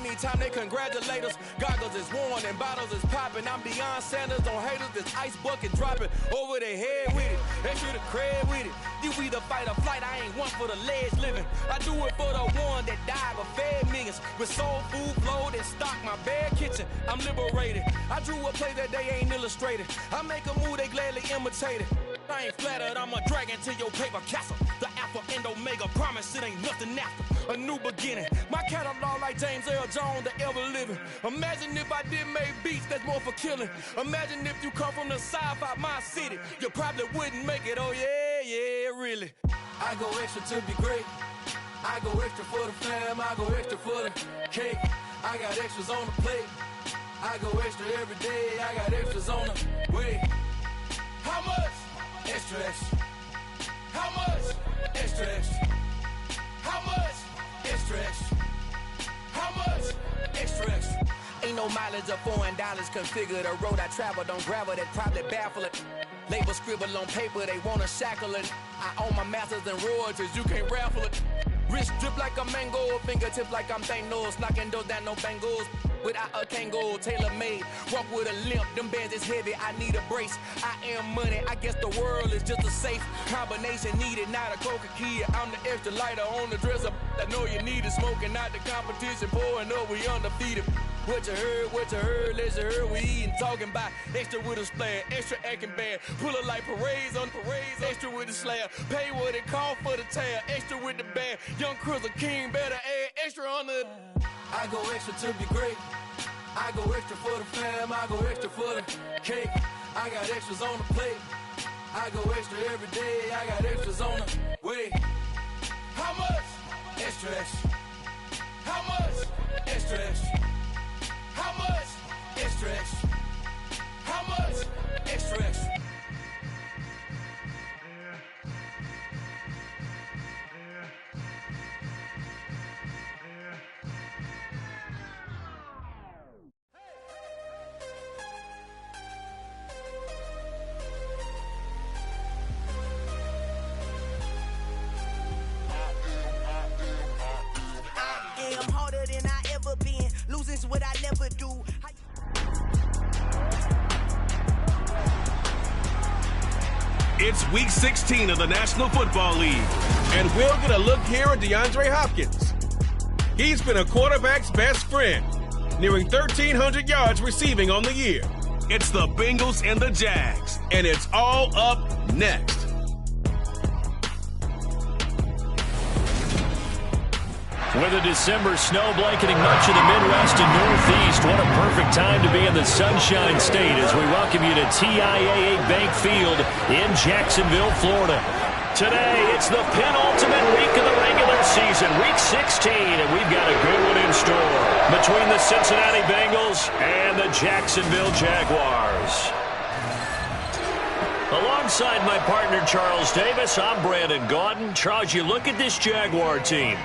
anytime they congratulate us. Goggles is worn and bottles is popping. I'm beyond Sanders on haters, this ice bucket dropping over their head with it. Extra the cred with it. You either fight or flight, I ain't one for the ledge living. I do it for the one that died but fed millions. With soul food flowed and stocked my bare kitchen. I'm liberated. I drew a play that they ain't illustrated. I make a move, they gladly imitate it. I ain't flattered, I'm a dragon to your paper castle. The Alpha and Omega, promise it ain't nothing after. A new beginning. My catalog like James Earl Jones, the ever living. Imagine if I did make beats that's more for killing. Imagine if you come from the south out my city. You probably wouldn't make it, oh yeah, really. I go extra to be great. I go extra for the fam, I go extra for the cake. I got extras on the plate. I go extra every day, I got extras on the way. How much? Extra, extra. How much? Extra, extra. How much? Extra, extra. How much? Extra, extra. Ain't no mileage of $4 configure the road I travel. Don't gravel that probably baffle it. Label scribble on paper, they wanna shackle it. I own my masters and royalties, you can't raffle it. Wrist drip like a mango, fingertips like I'm Thanos, knocking those down no bangles. Without a Kango, tailor-made, walk with a limp, them bands is heavy, I need a brace. I am money, I guess the world is just a safe combination needed, not a coca key. I'm the extra lighter on the dresser, I know you need it, smoking out the competition, pouring up, we undefeated. What you heard, let you heard, we eatin', talking about extra with a splash, extra acting bad, pull it like parades on parades, extra with the slab, pay what it cost for the tab, extra with the bag, young Crizzle King, better add extra on the... I go extra to be great. I go extra for the fam, I go extra for the cake. I got extras on the plate. I go extra every day, I got extras on the way. How much? Extra, extra. How much? Extra, extra. How much? Extra, extra. How much? Extra, extra. I'm harder than I ever been. Losing's what I never do. It's week 16 of the National Football League, and we'll get a look here at DeAndre Hopkins. He's been a quarterback's best friend, nearing 1,300 yards receiving on the year. It's the Bengals and the Jags, and it's all up next. With a December snow blanketing much of the Midwest and Northeast, what a perfect time to be in the Sunshine State as we welcome you to TIAA Bank Field in Jacksonville, Florida. Today, it's the penultimate week of the regular season, week 16, and we've got a good one in store between the Cincinnati Bengals and the Jacksonville Jaguars. Alongside my partner, Charles Davis, I'm Brandon Gaudin. Charles, you look at this Jaguar team.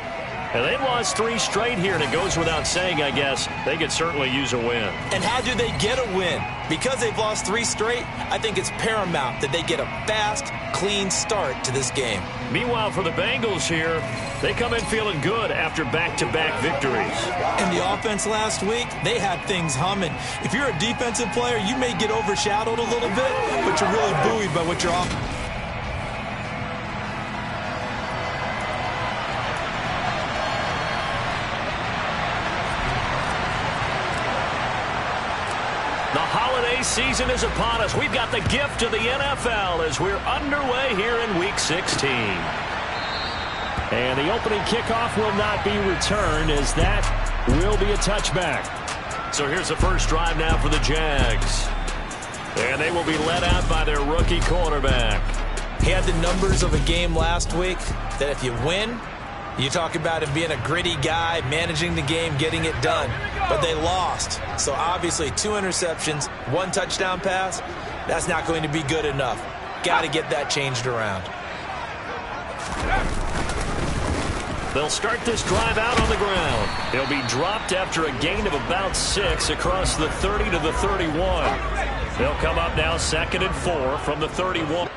And they've lost 3 straight here, and it goes without saying, I guess, they could certainly use a win. And how do they get a win? Because they've lost 3 straight, I think it's paramount that they get a fast, clean start to this game. Meanwhile, for the Bengals here, they come in feeling good after back-to-back victories. In the offense last week, they had things humming. If you're a defensive player, you may get overshadowed a little bit, but you're really buoyed by what you're off. Season is upon us. We've got the gift of the NFL as we're underway here in Week 16. And the opening kickoff will not be returned as that will be a touchback. So here's the first drive now for the Jags. And they will be led out by their rookie quarterback. He had the numbers of a game last week that if you win, you talk about him being a gritty guy, managing the game, getting it done. But they lost. So obviously 2 interceptions, 1 touchdown pass, that's not going to be good enough. Got to get that changed around. They'll start this drive out on the ground. He'll be dropped after a gain of about 6 across the 30 to the 31. They'll come up now 2nd and 4 from the 31.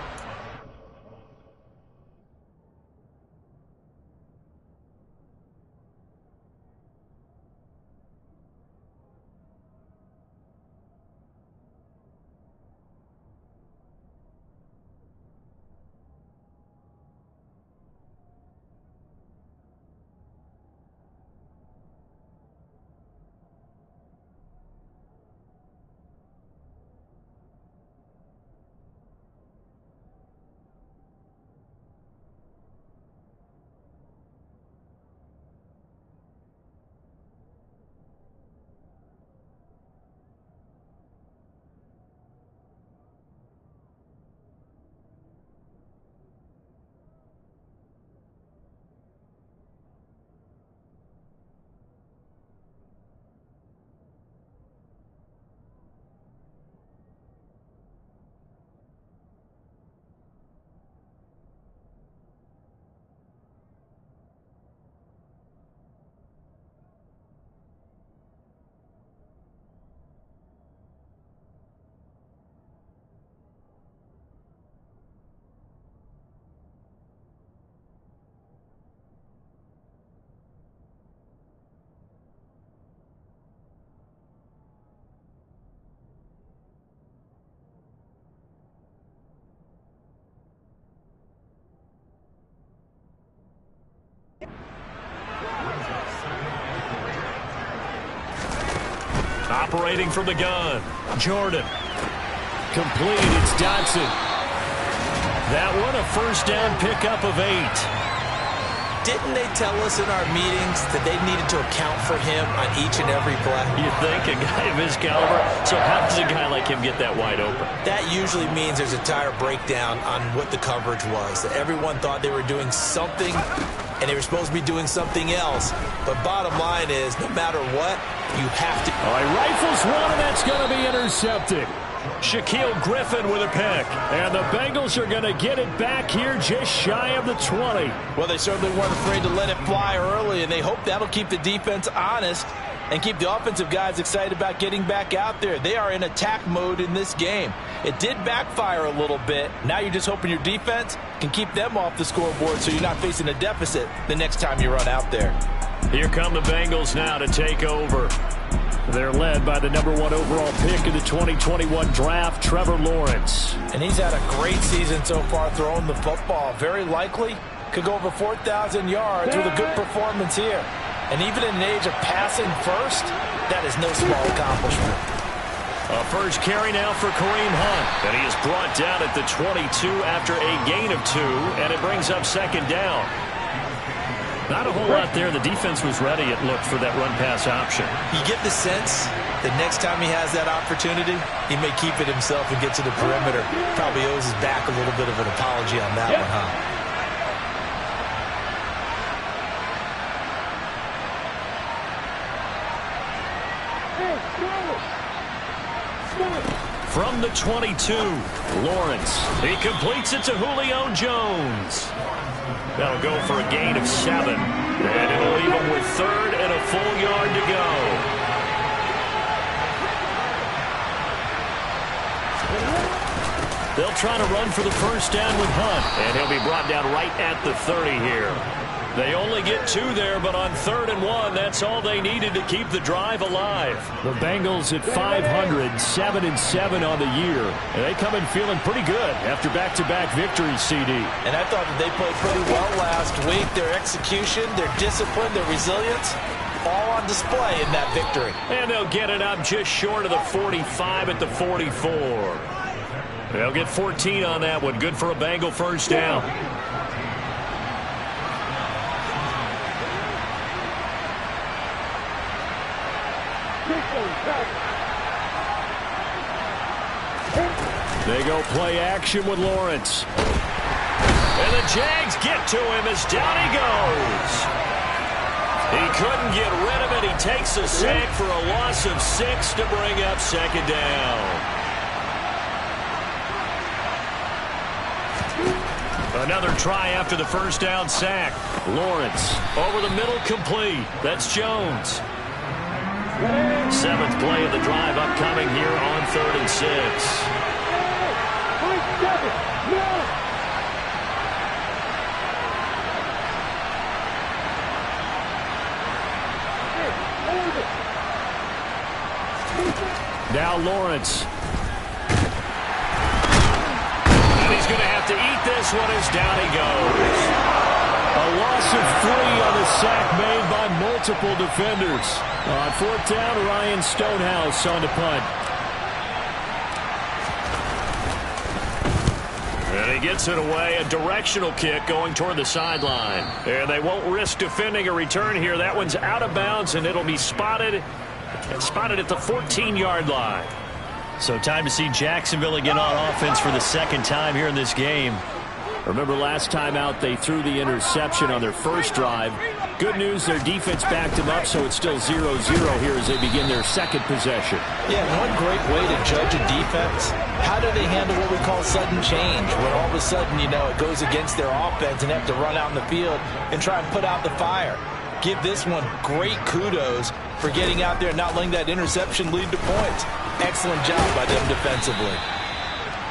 Operating from the gun. Jordan. Complete. It's Dotson. That one a first down pickup of 8. Didn't they tell us in our meetings that they needed to account for him on each and every play? You think a guy of his caliber? So how does a guy like him get that wide open? That usually means there's a entire breakdown on what the coverage was. That everyone thought they were doing something, and they were supposed to be doing something else. But bottom line is, no matter what, you have to. He rifles one, and that's going to be intercepted. Shaquille Griffin with a pick. And the Bengals are going to get it back here just shy of the 20. Well, they certainly weren't afraid to let it fly early, and they hope that'll keep the defense honest and keep the offensive guys excited about getting back out there. They are in attack mode in this game. It did backfire a little bit. Now you're just hoping your defense can keep them off the scoreboard so you're not facing a deficit the next time you run out there. Here come the Bengals now to take over. They're led by the #1 overall pick in the 2021 draft, Trevor Lawrence. And he's had a great season so far throwing the football. Very likely could go over 4,000 yards with a good performance here. And even in an age of passing first, that is no small accomplishment. A first carry now for Kareem Hunt. And he is brought down at the 22 after a gain of 2, and it brings up second down. Not a whole lot there. The defense was ready, it looked, for that run-pass option. You get the sense that next time he has that opportunity, he may keep it himself and get to the perimeter. Probably owes his back a little bit of an apology on that one, huh? From the 22, Lawrence. He completes it to Julio Jones. That'll go for a gain of 7. And it'll leave him with 3rd and a full yard to go. They'll try to run for the first down with Hunt. And he'll be brought down right at the 30 here. They only get 2 there, but on 3rd and 1, that's all they needed to keep the drive alive. The Bengals at 500, 7-7 on the year. And they come in feeling pretty good after back-to-back victories, CD. And I thought that they played pretty well last week. Their execution, their discipline, their resilience, all on display in that victory. And they'll get it up just short of the 45 at the 44. They'll get 14 on that one. Good for a Bengal first down. They go play action with Lawrence. And the Jags get to him as down he goes. He couldn't get rid of it. He takes a sack for a loss of 6 to bring up second down. Another try after the first down sack. Lawrence over the middle, complete. That's Jones. 7th play of the drive upcoming here on 3rd and 6. Now Lawrence. And he's going to have to eat this one as down he goes. A loss of 3 on the sack made by multiple defenders. On 4th down, Ryan Stonehouse on the punt. And he gets it away. A directional kick going toward the sideline. And they won't risk defending a return here. That one's out of bounds, and it'll be spotted at the 14-yard line. So time to see Jacksonville again on offense for the second time here in this game. Remember last time out they threw the interception on their first drive. Good news, their defense backed them up, so it's still 0-0 here as they begin their second possession. Yeah, one great way to judge a defense, how do they handle what we call sudden change, when all of a sudden, you know, it goes against their offense and they have to run out in the field and try and put out the fire. Give this one great kudos for getting out there and not letting that interception lead to points. Excellent job by them defensively.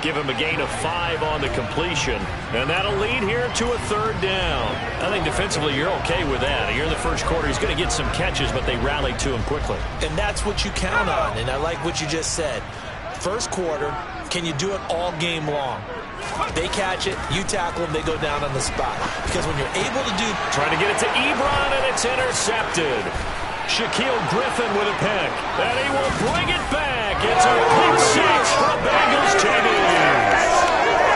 Give him a gain of 5 on the completion, and that'll lead here to a 3rd down. I think defensively you're okay with that. Here in the first quarter, he's going to get some catches, but they rallied to him quickly. And that's what you count on, and I like what you just said. First quarter, can you do it all game long? They catch it, you tackle them, they go down on the spot. Because when you're able to do... Trying to get it to Ebron, and it's intercepted. Shaquille Griffin with a pick. And he will bring it back. It's a pick six for Bengals team.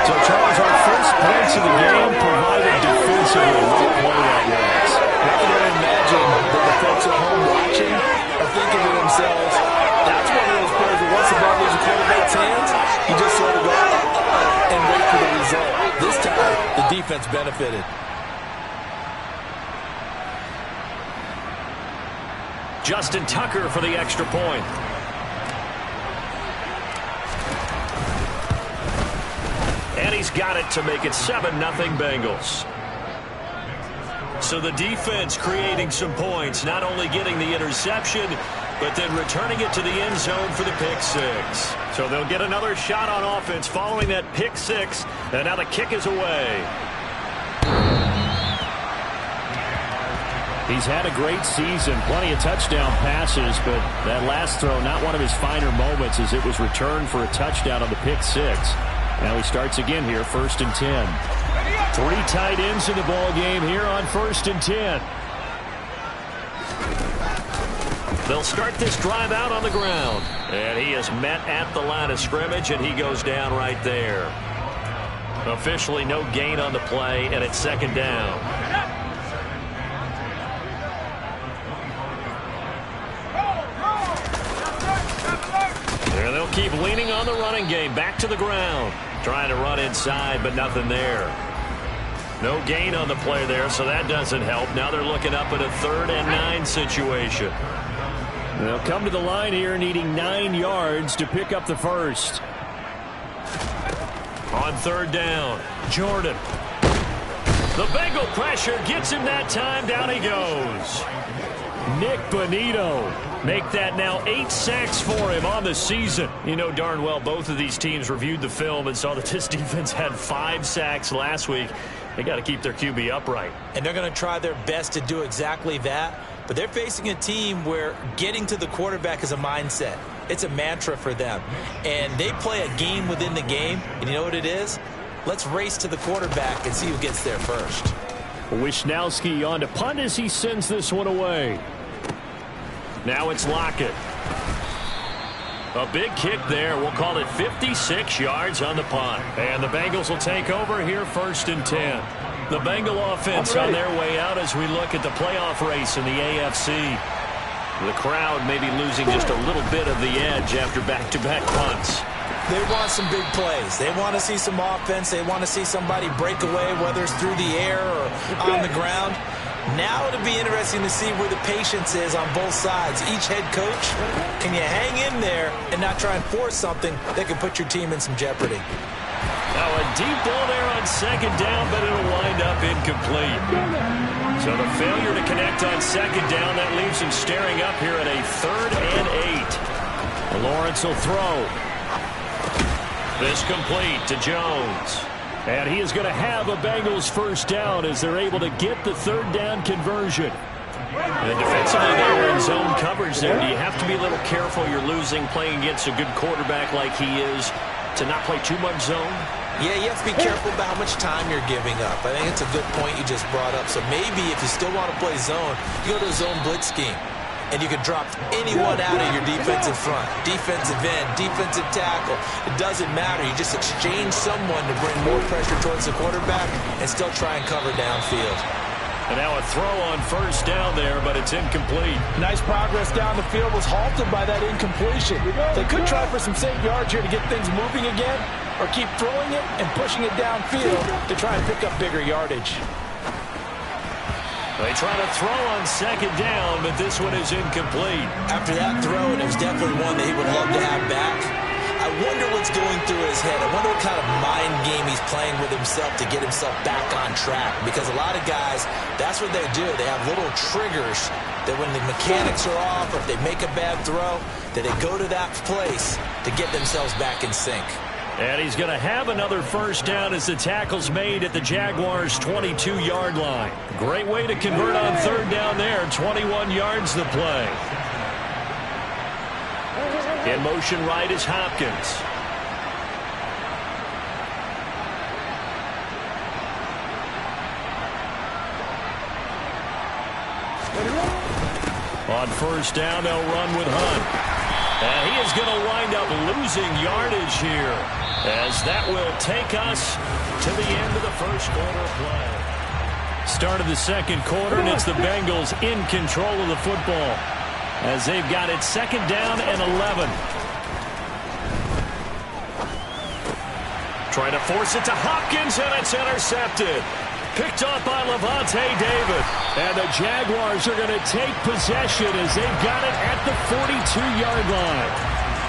So, Charles, our first points of the game provided defensively. What play that was. I can only imagine the folks at home watching are thinking to themselves, that's one of those plays where once the ball leaves the quarterback's hands, you just sort of go and wait for the result. This time, the defense benefited. Justin Tucker for the extra point. And he's got it to make it 7-0 Bengals. So the defense creating some points, not only getting the interception, but then returning it to the end zone for the pick six. So they'll get another shot on offense following that pick six, and now the kick is away. He's had a great season, plenty of touchdown passes, but that last throw, not one of his finer moments as it was returned for a touchdown on the pick six. Now he starts again here, 1st and 10. 3 tight ends in the ball game here on 1st and 10. They'll start this drive out on the ground. And he is met at the line of scrimmage, and he goes down right there. Officially no gain on the play, and it's 2nd down. And they'll keep leaning on the running game. Back to the ground. Trying to run inside, but nothing there. No gain on the play there, so that doesn't help. Now they're looking up at a 3rd and 9 situation. They'll come to the line here needing 9 yards to pick up the first. On 3rd down, Jordan. The Bengal pressure gets him that time. Down he goes. Nick Bonito. Make that now 8 sacks for him on the season. You know darn well both of these teams reviewed the film and saw that this defense had 5 sacks last week. They got to keep their QB upright. And they're going to try their best to do exactly that. But they're facing a team where getting to the quarterback is a mindset. It's a mantra for them. And they play a game within the game. And you know what it is? Let's race to the quarterback and see who gets there first. Wisnowski on to punt as he sends this one away. Now it's Lockett. A big kick there. We'll call it 56 yards on the punt. And the Bengals will take over here 1st and 10. The Bengal offense on their way out as we look at the playoff race in the AFC. The crowd may be losing just a little bit of the edge after back-to-back punts. They want some big plays. They want to see some offense. They want to see somebody break away, whether it's through the air or on the ground. Now it'll be interesting to see where the patience is on both sides. Each head coach, can you hang in there and not try and force something that can put your team in some jeopardy? Now a deep ball there on 2nd down, but it'll wind up incomplete. So the failure to connect on 2nd down, that leaves him staring up here at a 3rd and 8. Lawrence will throw. This complete to Jones. And he is going to have a Bengals 1st down as they're able to get the 3rd down conversion. And defensively, they were in zone coverage there. Do you have to be a little careful? You're losing, playing against a good quarterback like he is, to not play too much zone? Yeah, you have to be careful about how much time you're giving up. I think it's a good point you just brought up. So maybe if you still want to play zone, you go to a zone blitz scheme. And you can drop anyone out of your defensive front. Defensive end, defensive tackle. It doesn't matter. You just exchange someone to bring more pressure towards the quarterback and still try and cover downfield. And now a throw on 1st down there, but it's incomplete. Nice progress down the field was halted by that incompletion. They could try for some safe yards here to get things moving again, or keep throwing it and pushing it downfield to try and pick up bigger yardage. They try to throw on 2nd down, but this one is incomplete. After that throw, and it was definitely one that he would love to have back, I wonder what's going through his head. I wonder what kind of mind game he's playing with himself to get himself back on track. Because a lot of guys, that's what they do. They have little triggers that when the mechanics are off or if they make a bad throw, that they go to that place to get themselves back in sync. And he's going to have another 1st down as the tackle's made at the Jaguars' 22-yard line. Great way to convert on 3rd down there. 21 yards the play. In motion right is Hopkins. On first down, they'll run with Hunt. And he is going to wind up losing yardage here, as that will take us to the end of the first quarter of play. Start of the second quarter, and it's the Bengals in control of the football, as they've got it second down and 11. Trying to force it to Hopkins, and it's intercepted. Picked off by Lavonte David. And the Jaguars are going to take possession as they've got it at the 42-yard line.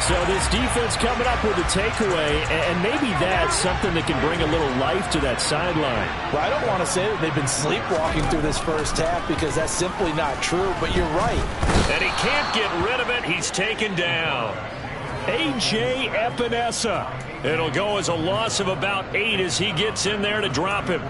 So this defense coming up with a takeaway, and maybe that's something that can bring a little life to that sideline. Well, I don't want to say that they've been sleepwalking through this first half, because that's simply not true, but you're right. And he can't get rid of it. He's taken down. A.J. Epinesa. It'll go as a loss of about 8 as he gets in there to drop him.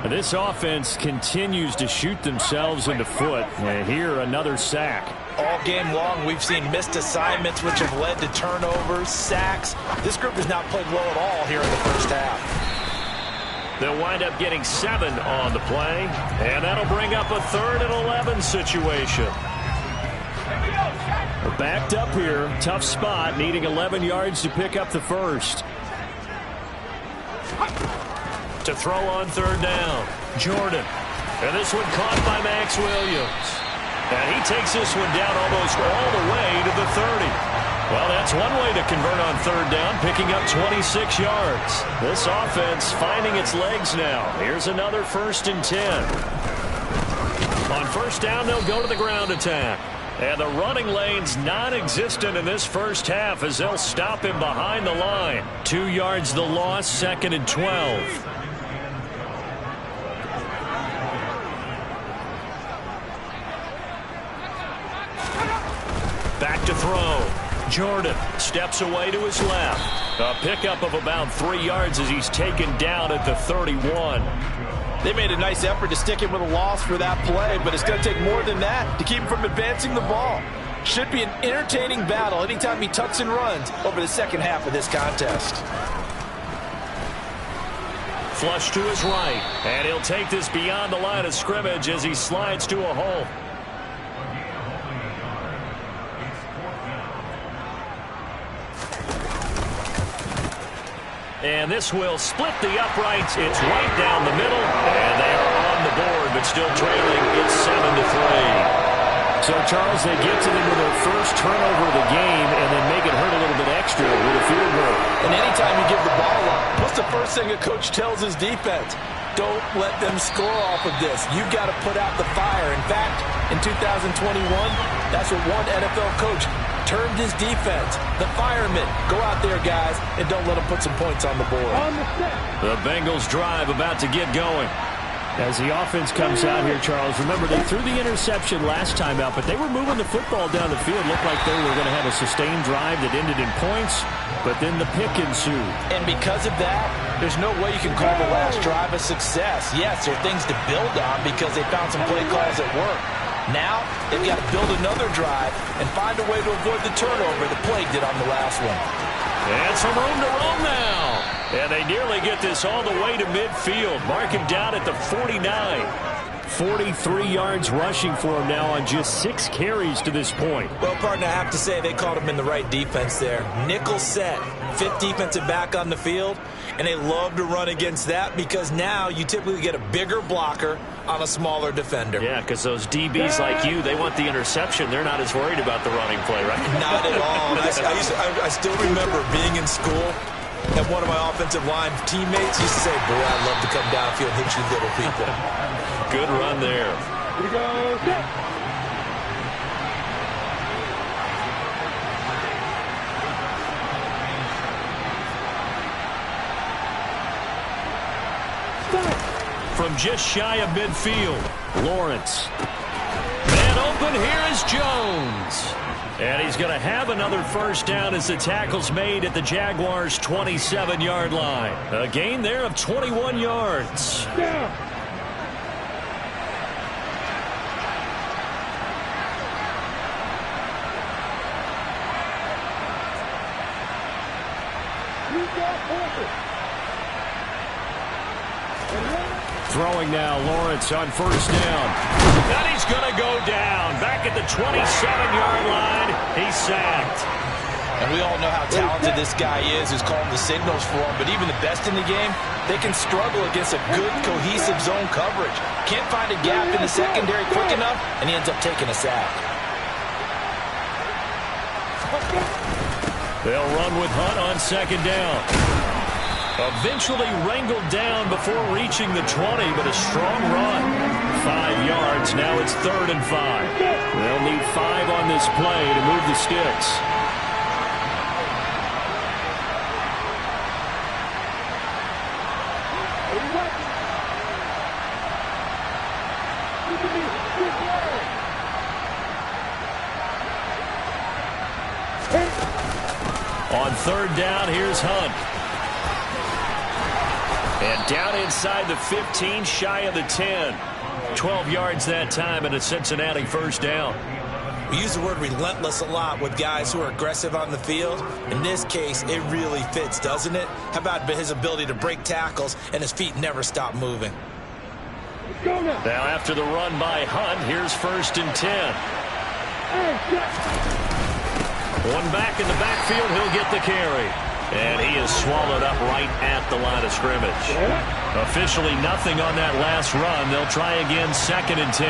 This offense continues to shoot themselves in the foot. And here, another sack. All game long, we've seen missed assignments, which have led to turnovers, sacks. This group has not played well at all here in the first half. They'll wind up getting 7 on the play, and that'll bring up a 3rd and 11 situation. We're backed up here. Tough spot, needing 11 yards to pick up the first. To throw on 3rd down, Jordan. And this one caught by Max Williams. And he takes this one down almost all the way to the 30. Well, that's one way to convert on 3rd down, picking up 26 yards. This offense finding its legs now. Here's another 1st and 10. On 1st down, they'll go to the ground attack. And the running lane's non-existent in this first half, as they'll stop him behind the line. 2 yards the loss, 2nd and 12. Back to throw. Jordan steps away to his left. A pickup of about 3 yards as he's taken down at the 31. They made a nice effort to stick him with a loss for that play, but it's going to take more than that to keep him from advancing the ball. Should be an entertaining battle anytime he tucks and runs over the second half of this contest. Flush to his right, and he'll take this beyond the line of scrimmage as he slides to a hole. And this will split the uprights. It's right down the middle, and they are on the board, but still trailing. It's 7-3. So, Charles, they get to them with their first turnover of the game and then make it hurt a little bit extra with a field goal. And anytime you give the ball up, what's the first thing a coach tells his defense? Don't let them score off of this. You've got to put out the fire. In fact, in 2021, that's what one NFL coach termed his defense. The firemen. Go out there, guys, and don't let them put some points on the board. The Bengals drive about to get going. As the offense comes out here, Charles, remember they threw the interception last time out, but they were moving the football down the field. Looked like they were going to have a sustained drive that ended in points, but then the pick ensued. And because of that, there's no way you can call the last drive a success. Yes, there are things to build on because they found some play calls that work. Now, they've got to build another drive and find a way to avoid the turnover the play did on the last one. And some room to roam now. And they nearly get this all the way to midfield. Mark him down at the 49. 43 yards rushing for him now on just 6 carries to this point. Well, partner, I have to say they called him in the right defense there. Nickel set, 5th defensive back on the field, and they love to run against that because now you typically get a bigger blocker on a smaller defender. Yeah, because those DBs like you, they want the interception. They're not as worried about the running play, right? Not at all. I still remember being in school, and one of my offensive line teammates used to say, boy, I'd love to come downfield and hit you little people. Good run there. Here we go. From just shy of midfield, Lawrence. Man open, here is Jones. And he's going to have another first down as the tackle's made at the Jaguars' 27-yard line. A gain there of 21 yards. Yeah. Throwing now, Lawrence on first down. And he's going to go down. Back at the 27-yard line, he's sacked. And we all know how talented this guy is who's calling the signals for him. But even the best in the game, they can struggle against a good, cohesive zone coverage. Can't find a gap in the secondary quick enough, and he ends up taking a sack. They'll run with Hunt on second down. Eventually wrangled down before reaching the 20, but a strong run. 5 yards. Now it's 3rd and 5. They'll need 5 on this play to move the sticks. On 3rd down, here's Hunt. And down inside the 15, shy of the 10. 12 yards that time and a Cincinnati first down. We use the word relentless a lot with guys who are aggressive on the field. In this case, it really fits, doesn't it? How about his ability to break tackles and his feet never stop moving? Now after the run by Hunt, here's 1st and 10. One back in the backfield, he'll get the carry. And he is swallowed up right at the line of scrimmage. Officially nothing on that last run. They'll try again 2nd and 10.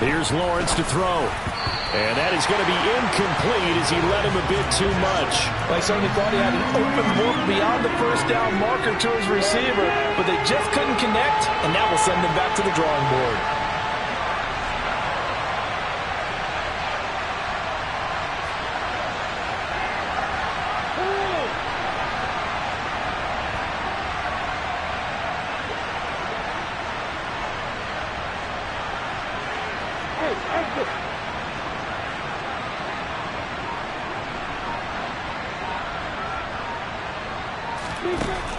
Here's Lawrence to throw. And that is going to be incomplete as he led him a bit too much. Like somebody thought he had an open look beyond the first down marker to his receiver, but they just couldn't connect, and that will send them back to the drawing board.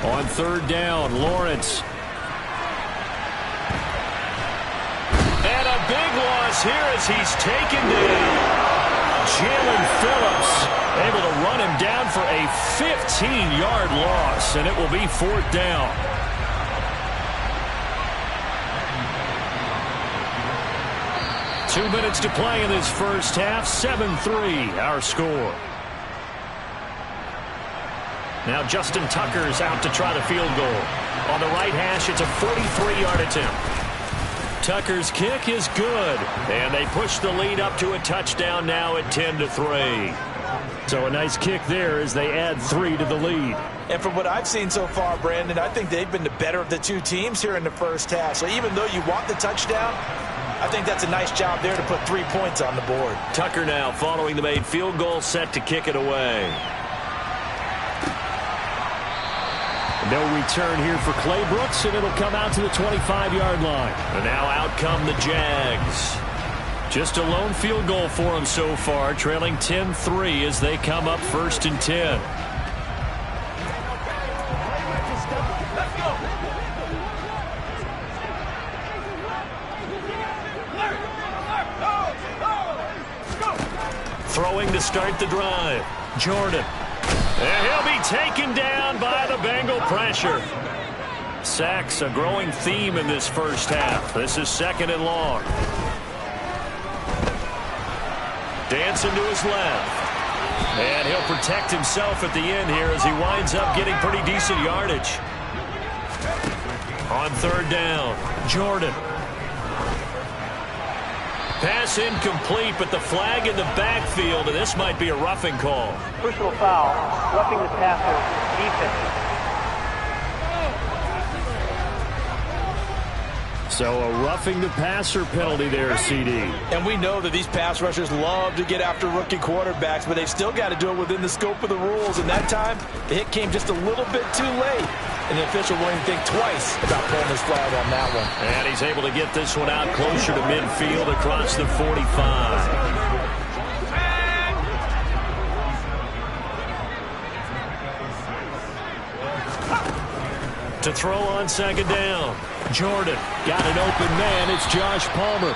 On 3rd down, Lawrence. And a big loss here as he's taken down. Jalen Phillips able to run him down for a 15-yard loss, and it will be 4th down. Two minutes to play in this first half. 7-3, our score. Now Justin Tucker's out to try the field goal. On the right hash, it's a 43-yard attempt. Tucker's kick is good, and they push the lead up to a touchdown now at 10-3. So a nice kick there as they add 3 to the lead. And from what I've seen so far, Brandon, I think they've been the better of the two teams here in the first half. So even though you want the touchdown, I think that's a nice job there to put 3 points on the board. Tucker now following the made field goal, set to kick it away. No return here for Clay Brooks, and it'll come out to the 25-yard line. And now out come the Jags. Just a lone field goal for them so far, trailing 10-3 as they come up 1st and 10. Throwing to start the drive. Jordan. And he'll be taken down by the Bengal pressure. Sacks a growing theme in this first half. This is 2nd and long. Dancing to his left. And he'll protect himself at the end here as he winds up getting pretty decent yardage. On 3rd down, Jordan. Pass incomplete, but the flag in the backfield, and this might be a roughing call. Personal foul, roughing the passer, defense. So a roughing the passer penalty there, CD. And we know that these pass rushers love to get after rookie quarterbacks, but they've still got to do it within the scope of the rules. And that time, the hit came just a little bit too late. And the official won't even think twice about pulling his flag on that one. And he's able to get this one out closer to midfield across the 45. To throw on 2nd down. Jordan got an open man. It's Josh Palmer.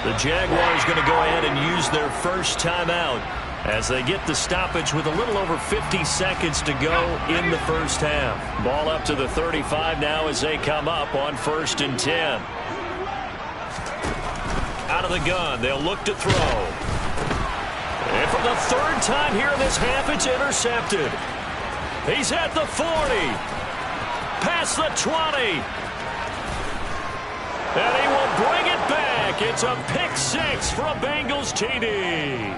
The Jaguars going to go ahead and use their first timeout. as they get the stoppage with a little over 50 seconds to go in the first half. Ball up to the 35 now as they come up on 1st and 10. Out of the gun, they'll look to throw. And for the 3rd time here in this half, it's intercepted. He's at the 40. Past the 20. And he will bring it back. It's a pick 6 for a Bengals TD.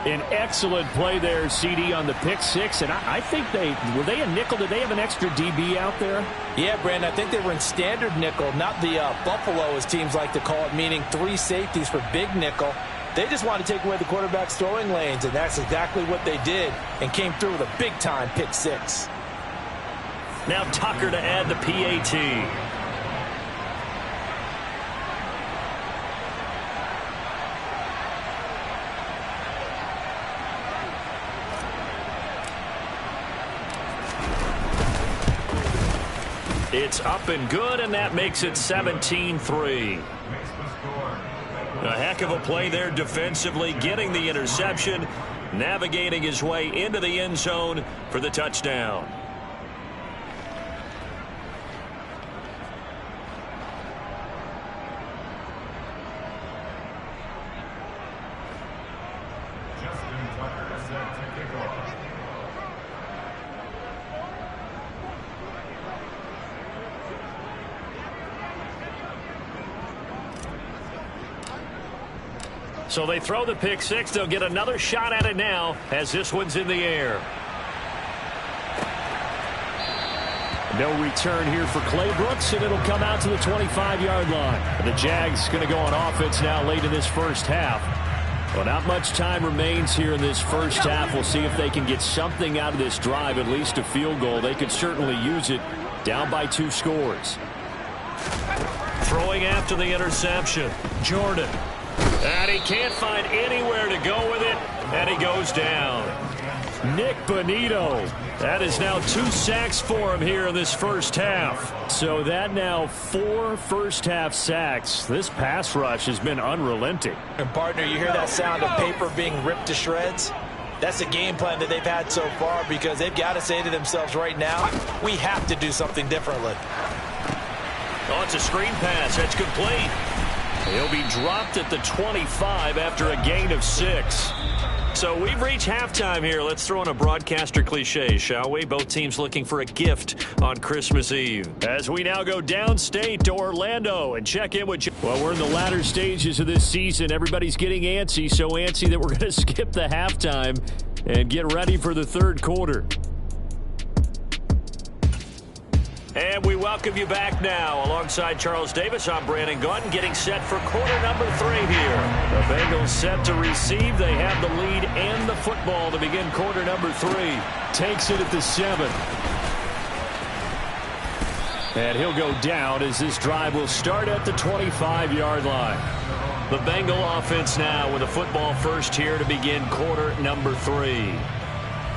An excellent play there, CD, on the pick 6. And I think were they a nickel? Did they have an extra DB out there? Yeah, Brandon, I think they were in standard nickel, not the Buffalo, as teams like to call it, meaning 3 safeties for big nickel. They just want to take away the quarterback's throwing lanes, and that's exactly what they did and came through with a big-time pick 6. Now Tucker to add the PAT. It's up and good, and that makes it 17-3. A heck of a play there defensively, getting the interception, navigating his way into the end zone for the touchdown. So they throw the pick 6. They'll get another shot at it now as this one's in the air. No return here for Clay Brooks, and it'll come out to the 25-yard line. The Jags going to go on offense now late in this first half. Well, not much time remains here in this first half. We'll see if they can get something out of this drive, at least a field goal. They could certainly use it, down by 2 scores. Throwing after the interception, Jordan. And he can't find anywhere to go with it, and he goes down. Nick Bonito. That is now 2 sacks for him here in this first half. So that now 4 first-half sacks. This pass rush has been unrelenting. And, partner, you hear that sound of paper being ripped to shreds? That's the game plan that they've had so far, because they've got to say to themselves right now, we have to do something differently. Oh, it's a screen pass. That's complete. He'll be dropped at the 25 after a gain of 6. So we've reached halftime here. Let's throw in a broadcaster cliche, shall we? Both teams looking for a gift on Christmas Eve. As we now go downstate to Orlando and check in with... Well, we're in the latter stages of this season. Everybody's getting antsy, so antsy that we're going to skip the halftime and get ready for the third quarter. And we welcome you back now. Alongside Charles Davis, I'm Brandon Gaudin, getting set for quarter number 3 here. The Bengals set to receive. They have the lead and the football to begin quarter number 3. Takes it at the 7. And he'll go down as this drive will start at the 25-yard line. The Bengal offense now with a football first here to begin quarter number 3.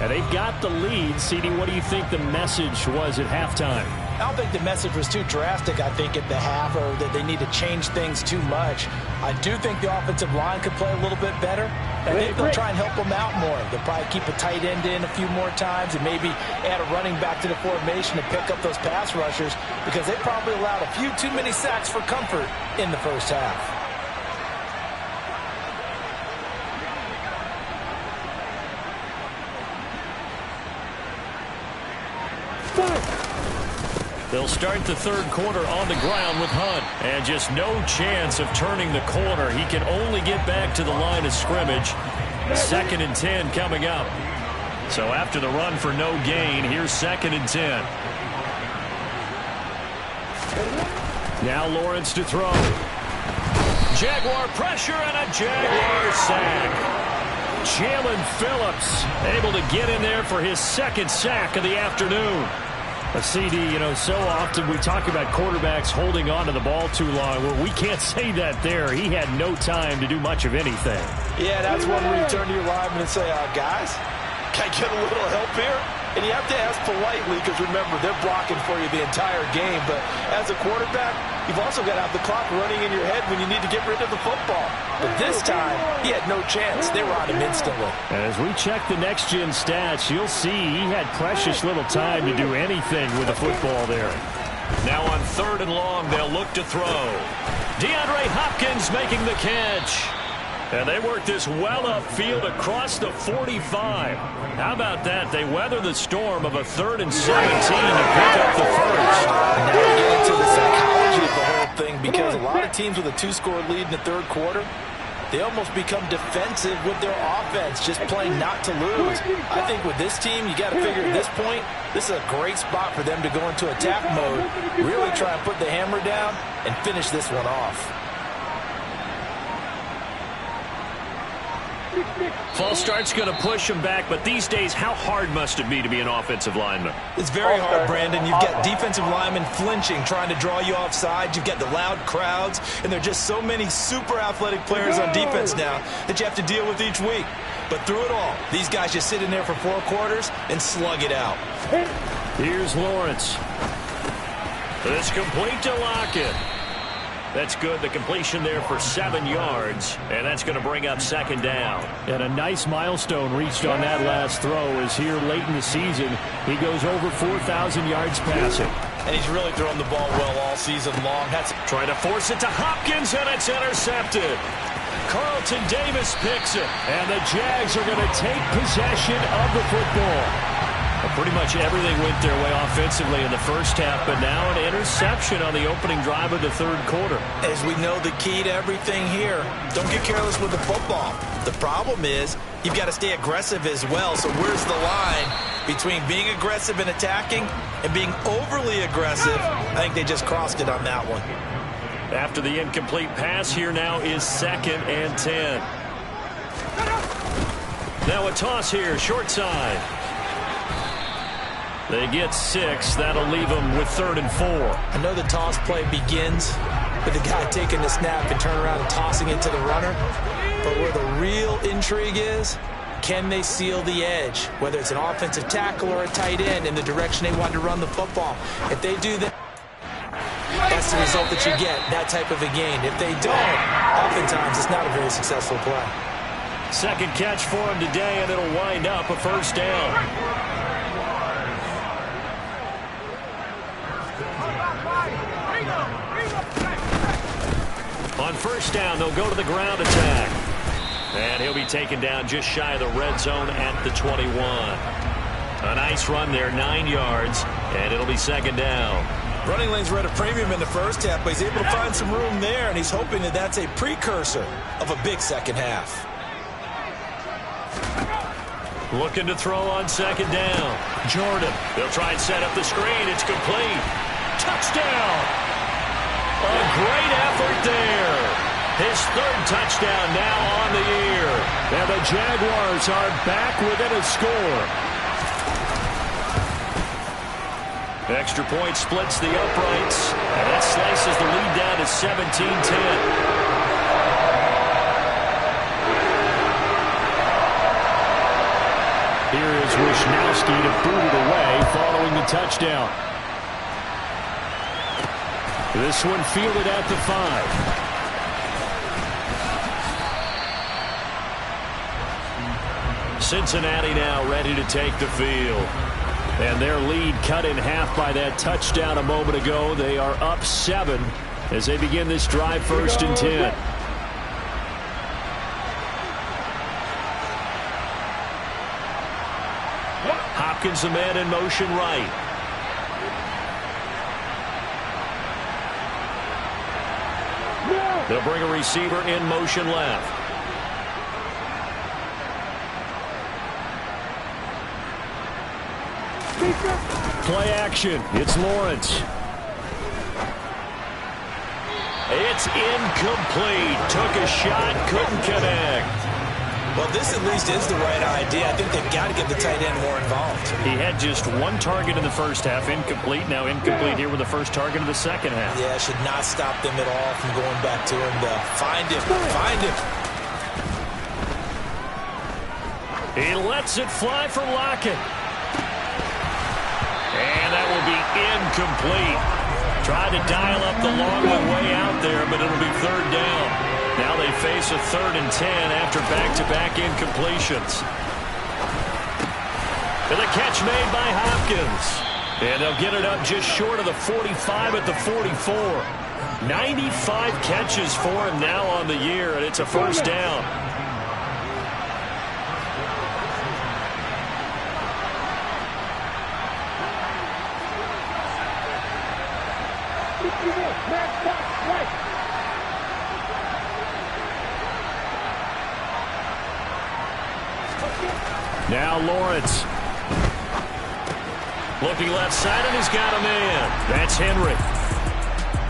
And they've got the lead. CD, what do you think the message was at halftime? I don't think the message was too drastic, I think, at the half, or that they need to change things too much. I do think the offensive line could play a little bit better. I think they'll try and help them out more. They'll probably keep a tight end in a few more times and maybe add a running back to the formation to pick up those pass rushers, because they probably allowed a few too many sacks for comfort in the first half. They'll start the third quarter on the ground with Hunt. And just no chance of turning the corner. He can only get back to the line of scrimmage. 2nd and 10 coming up. So after the run for no gain, here's 2nd and 10. Now Lawrence to throw. Jaguar pressure and a Jaguar sack. Jalen Phillips able to get in there for his 2nd sack of the afternoon. A CD, so often we talk about quarterbacks holding on to the ball too long. Well, we can't say that there. He had no time to do much of anything. Yeah, that's one where you turn to your lineman and say, guys, can I get a little help here? And you have to ask politely because, remember, they're blocking for you the entire game. But as a quarterback, you've also got to have the clock running in your head when you need to get rid of the football. But this time, he had no chance. They were on him instantly. And as we check the next-gen stats, you'll see he had precious little time to do anything with the football there. Now on 3rd and long, they'll look to throw. DeAndre Hopkins making the catch. And they work this well upfield across the 45. How about that? They weather the storm of a 3rd and 17 to pick up the first. Now we get into the psychology of the whole thing, because a lot of teams with a 2-score lead in the 3rd quarter, they almost become defensive with their offense, just playing not to lose. I think with this team, you got to figure at this point, this is a great spot for them to go into attack mode, really try and put the hammer down and finish this one off. False start's going to push him back, but these days, how hard must it be to be an offensive lineman? It's very hard, Brandon. You've got defensive linemen flinching, trying to draw you offside. You've got the loud crowds, and there are just so many super athletic players on defense now that you have to deal with each week. But through it all, these guys just sit in there for 4 quarters and slug it out. Here's Lawrence. It's complete to Lockett. That's good. The completion there for 7 yards, and that's going to bring up 2nd down. And a nice milestone reached on that last throw as here late in the season, he goes over 4,000 yards passing. And he's really thrown the ball well all season long. That's trying to force it to Hopkins, and it's intercepted. Carlton Davis picks it, and the Jags are going to take possession of the football. Well, pretty much everything went their way offensively in the first half, but now an interception on the opening drive of the 3rd quarter. As we know, the key to everything here, don't get careless with the football. The problem is you've got to stay aggressive as well. So where's the line between being aggressive and attacking and being overly aggressive? I think they just crossed it on that one. After the incomplete pass, here now is 2nd and 10. Now a toss here, short side. They get 6. That'll leave them with 3rd and 4. I know the toss play begins with the guy taking the snap and turning around and tossing it to the runner. But where the real intrigue is, can they seal the edge? Whether it's an offensive tackle or a tight end in the direction they want to run the football. If they do that, that's the result that you get, that type of a gain. If they don't, oftentimes it's not a very successful play. 2nd catch for him today, and it'll wind up a 1st down. On 1st down, they'll go to the ground attack. And he'll be taken down just shy of the red zone at the 21. A nice run there, 9 yards, and it'll be 2nd down. Running lanes were at a premium in the first half, but he's able to find some room there, and he's hoping that that's a precursor of a big second half. Looking to throw on 2nd down. Jordan, they'll try and set up the screen. It's complete. Touchdown! A great effort there. His 3rd touchdown now on the year. And the Jaguars are back within a score. Extra point splits the uprights, and that slices the lead down to 17-10. Here is Wisnowski to boot it away following the touchdown. This one fielded at the 5. Cincinnati now ready to take the field. And their lead cut in half by that touchdown a moment ago. They are up 7 as they begin this drive, 1st and 10. Hopkins, the man in motion right. They'll bring a receiver in motion left. Play action. It's Lawrence. It's incomplete. Took a shot, couldn't connect. Well, this at least is the right idea. I think they've got to get the tight end more involved. He had just 1 target in the first half, incomplete. Now incomplete here with the first target of the second half. Yeah, should not stop them at all from going back to him to find him. Find him. He lets it fly for Lockett. incomplete. Tried to dial up the long way out there, but it'll be third down. Now they face a 3rd and 10 after back-to-back incompletions. And the catch made by Hopkins. And they'll get it up just short of the 45 at the 44. 95 catches for him now on the year, and it's a first down. Now Lawrence. Looking left side, and he's got a man. That's Henry.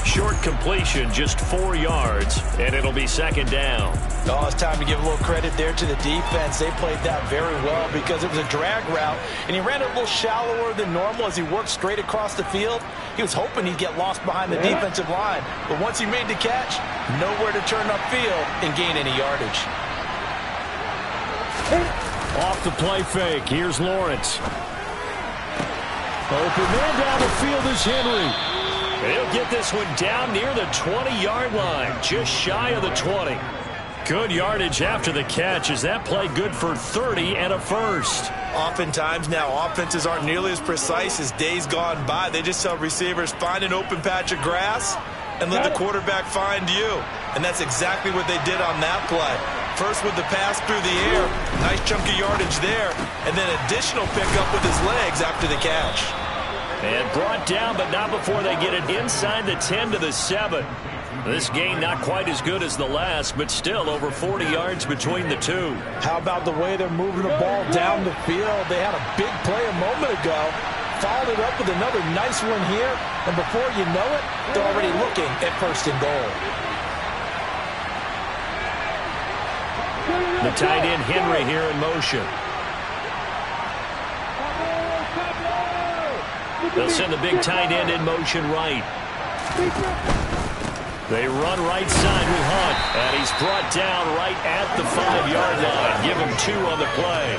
Short completion, just 4 yards, and it'll be second down. Oh, it's time to give a little credit there to the defense. They played that very well because it was a drag route, and he ran a little shallower than normal as he worked straight across the field. He was hoping he'd get lost behind the defensive line, but once he made the catch, nowhere to turn upfield and gain any yardage. Off the play fake, here's Lawrence. Open man down the field is Henry. And he'll get this one down near the 20-yard line, just shy of the 20. Good yardage after the catch. Is that play good for 30 and a first? Oftentimes now, offenses aren't nearly as precise as days gone by. They just tell receivers, find an open patch of grass and let the quarterback find you. And that's exactly what they did on that play. First with the pass through the air, nice chunk of yardage there, and then additional pickup with his legs after the catch. And brought down, but not before they get it inside the 10 to the 7. This gain not quite as good as the last, but still over 40 yards between the two. How about the way they're moving the ball down the field? They had a big play a moment ago, followed it up with another nice one here, and before you know it, they're already looking at first and goal. The tight end Henry here in motion. They'll send the big tight end in motion right. They run right side with Hunt, and he's brought down right at the 5-yard line. Give him 2 on the play.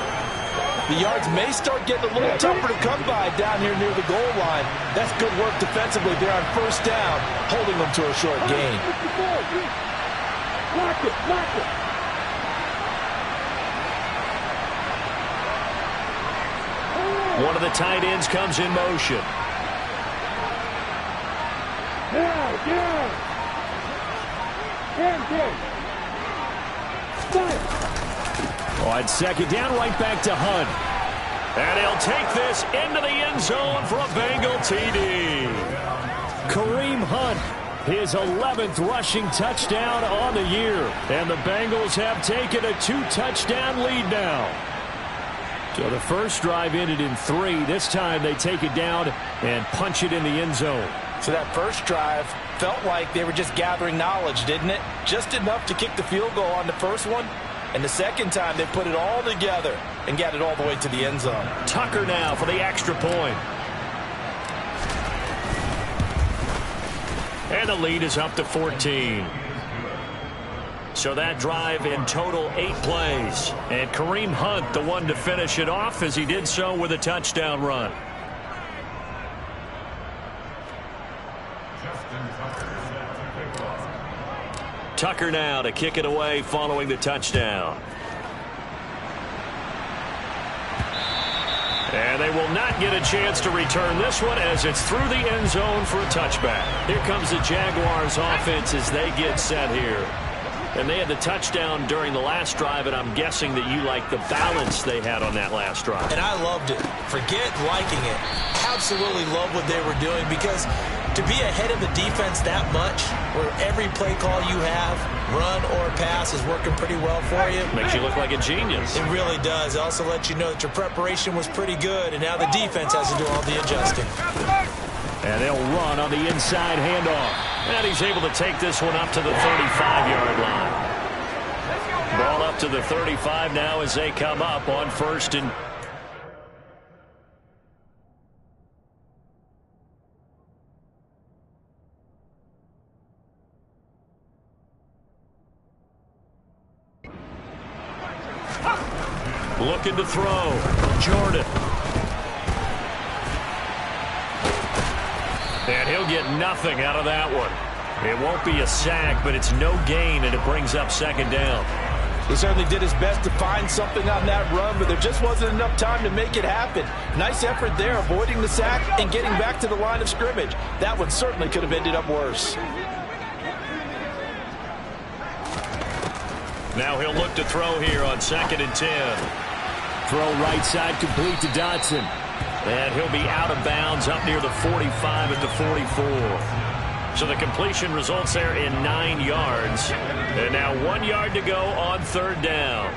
The yards may start getting a little tougher to come by down here near the goal line. That's good work defensively there on first down, holding them to a short gain. One of the tight ends comes in motion. On second down, right back to Hunt. And he'll take this into the end zone for a Bengal TD. Kareem Hunt, his 11th rushing touchdown on the year. And the Bengals have taken a 2-touchdown lead now. So the first drive ended in 3. This time they take it down and punch it in the end zone. So that first drive felt like they were just gathering knowledge, didn't it? Just enough to kick the field goal on the first one. And the second time they put it all together and got it all the way to the end zone. Tucker now for the extra point. And the lead is up to 14. So that drive in total 8 plays. And Kareem Hunt, the one to finish it off as he did so with a touchdown run. Tucker now to kick it away following the touchdown. And they will not get a chance to return this one as it's through the end zone for a touchback. Here comes the Jaguars offense as they get set here. And they had the touchdown during the last drive, and I'm guessing that you like the balance they had on that last drive. And I loved it. Forget liking it. Absolutely love what they were doing, because to be ahead of the defense that much, where every play call you have, run or pass, is working pretty well for you. Makes you look like a genius. It really does. It also lets you know that your preparation was pretty good, and now the defense has to do all the adjusting. And they'll run on the inside handoff. And he's able to take this one up to the 35-yard line. Ball up to the 35 now as they come up on first and... Looking to throw. Jordan. And he'll get nothing out of that one. It won't be a sack, but it's no gain, and it brings up second down. He certainly did his best to find something on that run, but there just wasn't enough time to make it happen. Nice effort there, avoiding the sack and getting back to the line of scrimmage. That one certainly could have ended up worse. Now he'll look to throw here on 2nd and 10. Throw right side complete to Dotson. And he'll be out of bounds up near the 45 at the 44. So the completion results there in 9 yards. And now 1 yard to go on 3rd down.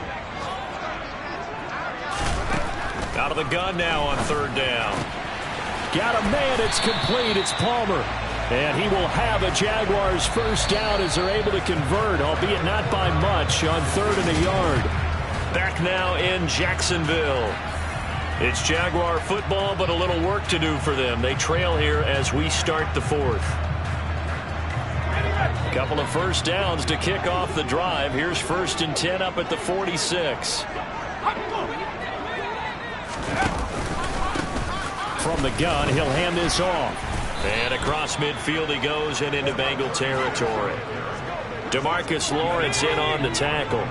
Out of the gun now on 3rd down. Got a man, it's complete, it's Palmer. And he will have a Jaguars first down as they're able to convert, albeit not by much, on 3rd and a yard. Back now in Jacksonville. It's Jaguar football, but a little work to do for them. They trail here as we start the 4th. Couple of first downs to kick off the drive. Here's 1st and 10 up at the 46. From the gun, he'll hand this off. And across midfield he goes and into Bengal territory. DeMarcus Lawrence in on the tackle.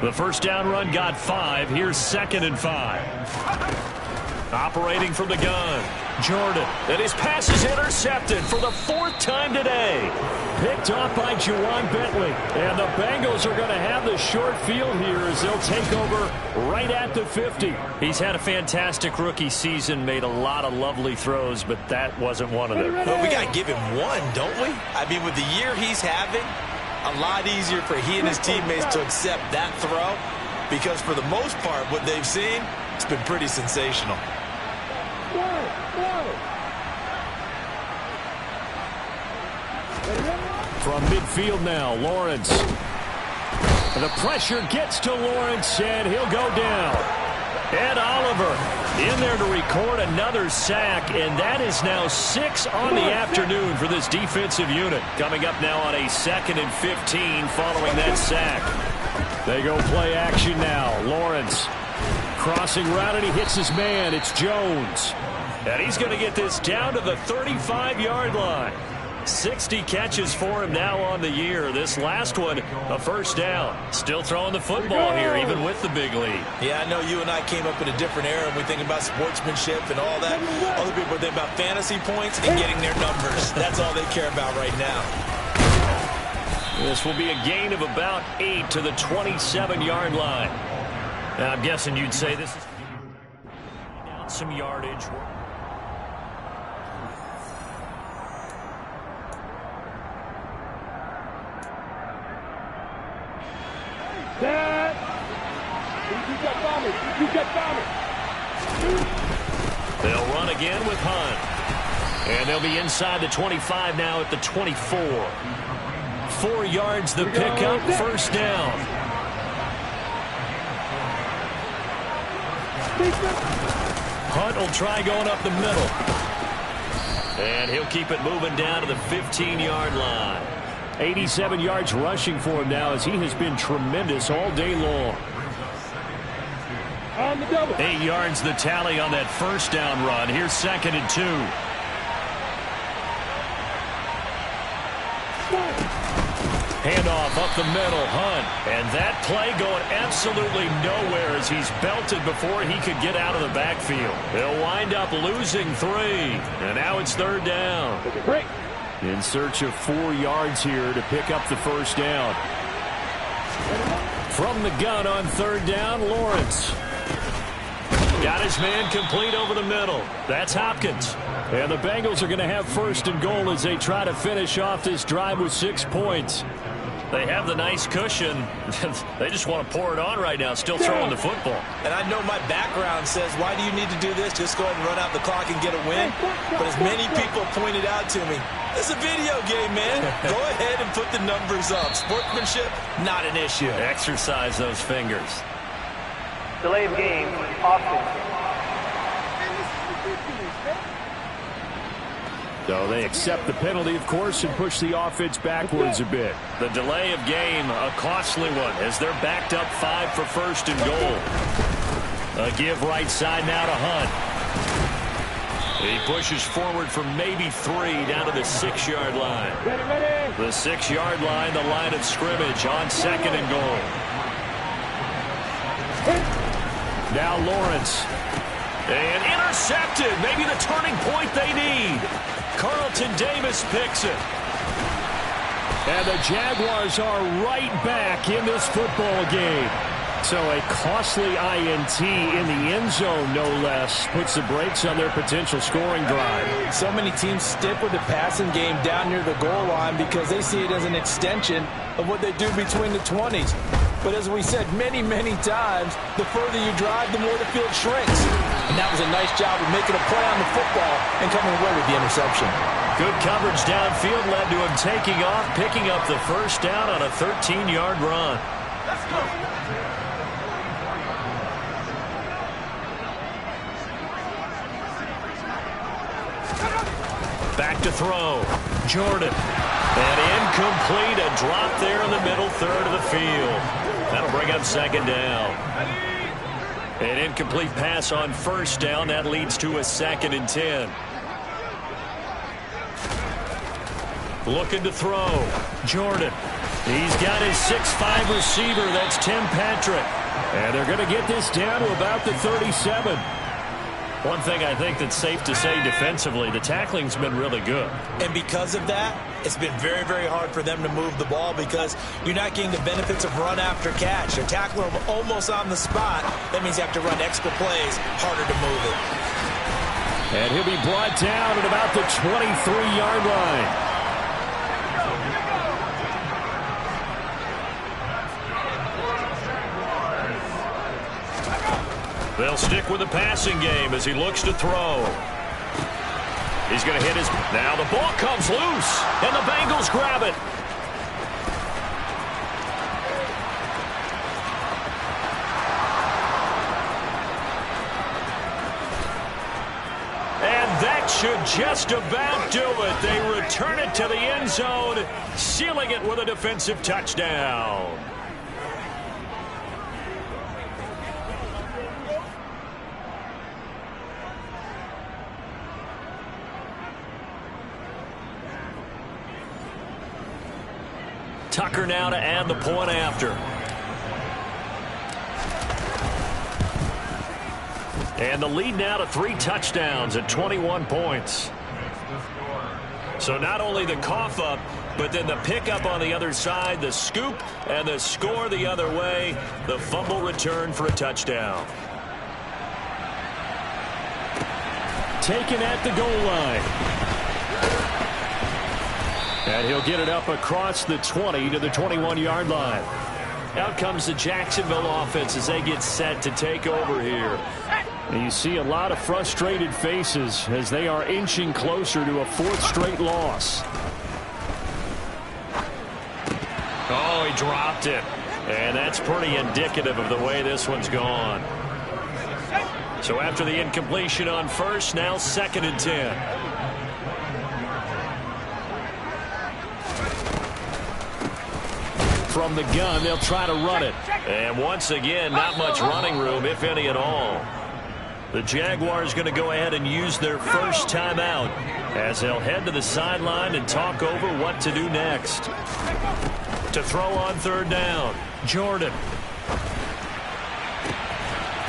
The first down run got 5. Here's 2nd and 5. Operating from the gun. Jordan. And his pass is intercepted for the 4th time today. Picked off by Juwan Bentley. And the Bengals are going to have the short field here as they'll take over right at the 50. He's had a fantastic rookie season, made a lot of lovely throws, but that wasn't one of them. Well, we got to give him one, don't we? I mean, with the year he's having, a lot easier for he and his teammates to accept that throw because for the most part, what they've seen, it's been pretty sensational. From midfield now, Lawrence. The pressure gets to Lawrence, and he'll go down. Ed Oliver in there to record another sack, and that is now 6 on the afternoon for this defensive unit. Coming up now on a 2nd and 15 following that sack. They go play action now. Lawrence crossing route, and he hits his man. It's Jones. And he's going to get this down to the 35-yard line. 60 catches for him now on the year. This last one, a first down. Still throwing the football here, even with the big lead. Yeah, I know you and I came up in a different era when we think about sportsmanship and all that. Other people think about fantasy points and getting their numbers. That's all they care about right now. This will be a gain of about 8 to the 27-yard line. Now, I'm guessing you'd say this is some yardage. They'll run again with Hunt. And they'll be inside the 25 now at the 24. 4 yards the pickup, first down. Hunt will try going up the middle. And he'll keep it moving down to the 15-yard line. 87 yards rushing for him now as he has been tremendous all day long. 8 yards the tally on that first down run. Here's 2nd and 2. Handoff up the middle, Hunt. And that play going absolutely nowhere as he's belted before he could get out of the backfield. They'll wind up losing 3. And now it's 3rd down. In search of 4 yards here to pick up the first down. From the gun on 3rd down, Lawrence. Got his man complete over the middle. That's Hopkins. And the Bengals are going to have 1st and goal as they try to finish off this drive with 6 points. They have the nice cushion. They just want to pour it on right now, still throwing the football. And I know my background says, why do you need to do this? Just go ahead and run out the clock and get a win. But as many people pointed out to me, it's a video game, man. Go ahead and put the numbers up. Sportsmanship, not an issue. Exercise those fingers. Delay of game, offense. So they accept the penalty, of course, and push the offense backwards a bit. The delay of game, a costly one, as they're backed up 5 for 1st and goal. A give right side now to Hunt. He pushes forward for maybe 3 down to the 6-yard line. The 6-yard line, the line of scrimmage on 2nd and goal. Now Lawrence. And intercepted. Maybe the turning point they need. Carlton Davis picks it. And the Jaguars are right back in this football game. So a costly INT in the end zone, no less, puts the brakes on their potential scoring drive. So many teams stick with the passing game down near the goal line because they see it as an extension of what they do between the 20s. But as we said many, many times, the further you drive, the more the field shrinks. And that was a nice job of making a play on the football and coming away with the interception. Good coverage downfield led to him taking off, picking up the first down on a 13-yard run. Let's go. Back to throw. Jordan. And incomplete. A drop there in the middle third of the field. That'll bring up 2nd down. An incomplete pass on 1st down. That leads to a 2nd and 10. Looking to throw. Jordan. He's got his 6'5 receiver. That's Tim Patrick. And they're going to get this down to about the 37. One thing I think that's safe to say defensively, the tackling's been really good. And because of that, it's been very, very hard for them to move the ball because you're not getting the benefits of run after catch. They're tackling them almost on the spot. That means you have to run extra plays, harder to move it. And he'll be brought down at about the 23-yard line. They'll stick with the passing game as he looks to throw. He's going to hit his... Now the ball comes loose, and the Bengals grab it. And that should just about do it. They return it to the end zone, sealing it with a defensive touchdown. Tucker now to add the point after. And the lead now to 3 touchdowns at 21 points. So not only the cough up, but then the pickup on the other side, the scoop, and the score the other way. The fumble return for a touchdown. Taken at the goal line. And he'll get it up across the 20 to the 21-yard line. Out comes the Jacksonville offense as they get set to take over here. And you see a lot of frustrated faces as they are inching closer to a 4th straight loss. Oh, he dropped it. And that's pretty indicative of the way this one's gone. So after the incompletion on 1st, now 2nd and 10. From the gun, they'll try to run it. And once again, not much running room, if any at all. The Jaguars going to go ahead and use their first timeout as they'll head to the sideline and talk over what to do next. To throw on 3rd down, Jordan.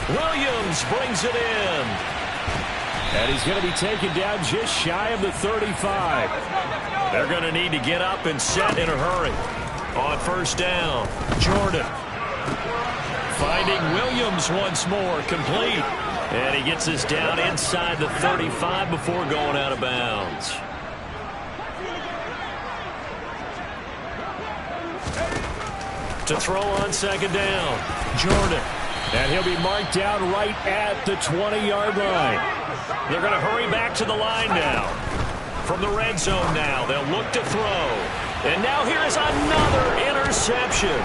Williams brings it in. And he's going to be taken down just shy of the 35. They're going to need to get up and set in a hurry. On 1st down, Jordan. Finding Williams once more, complete. And he gets this down inside the 35 before going out of bounds. To throw on 2nd down, Jordan. And he'll be marked down right at the 20-yard line. They're going to hurry back to the line now. From the red zone now, they'll look to throw. And now here's another interception.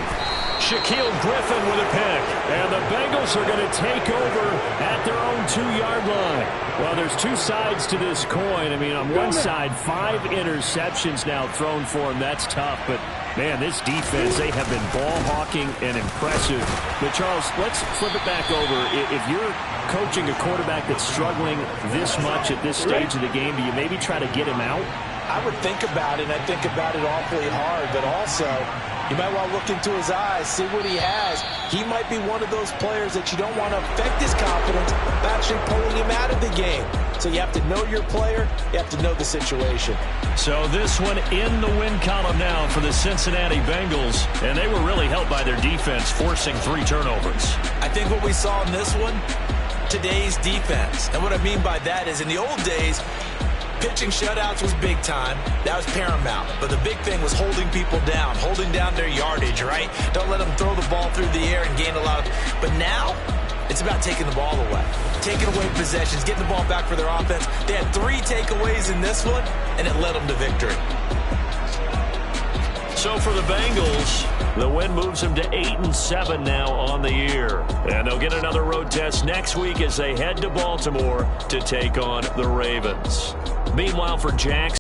Shaquill Griffin with a pick. And the Bengals are going to take over at their own 2-yard line. Well, there's 2 sides to this coin. I mean, on one side, 5 interceptions now thrown for him. That's tough. But Man, this defense, they have been ball-hawking and impressive. But, Charles, let's flip it back over. If you're coaching a quarterback that's struggling this much at this stage of the game, do you maybe try to get him out? I would think about it, and I think about it awfully hard. But also, you might want to look into his eyes, see what he has. He might be one of those players that you don't want to affect his confidence by actually pulling him out of the game. So you have to know your player. You have to know the situation. So this one in the win column now for the Cincinnati Bengals. And they were really helped by their defense, forcing 3 turnovers. I think what we saw in this one, today's defense. And what I mean by that is in the old days, pitching shutouts was big time. That was paramount. But the big thing was holding people down, holding down their yardage, right? Don't let them throw the ball through the air and gain a lot. But now, it's about taking the ball away. Taking away possessions, getting the ball back for their offense. They had 3 takeaways in this one, and it led them to victory. So for the Bengals, the win moves them to 8-7 now on the year. And they'll get another road test next week as they head to Baltimore to take on the Ravens. Meanwhile, for Jackson.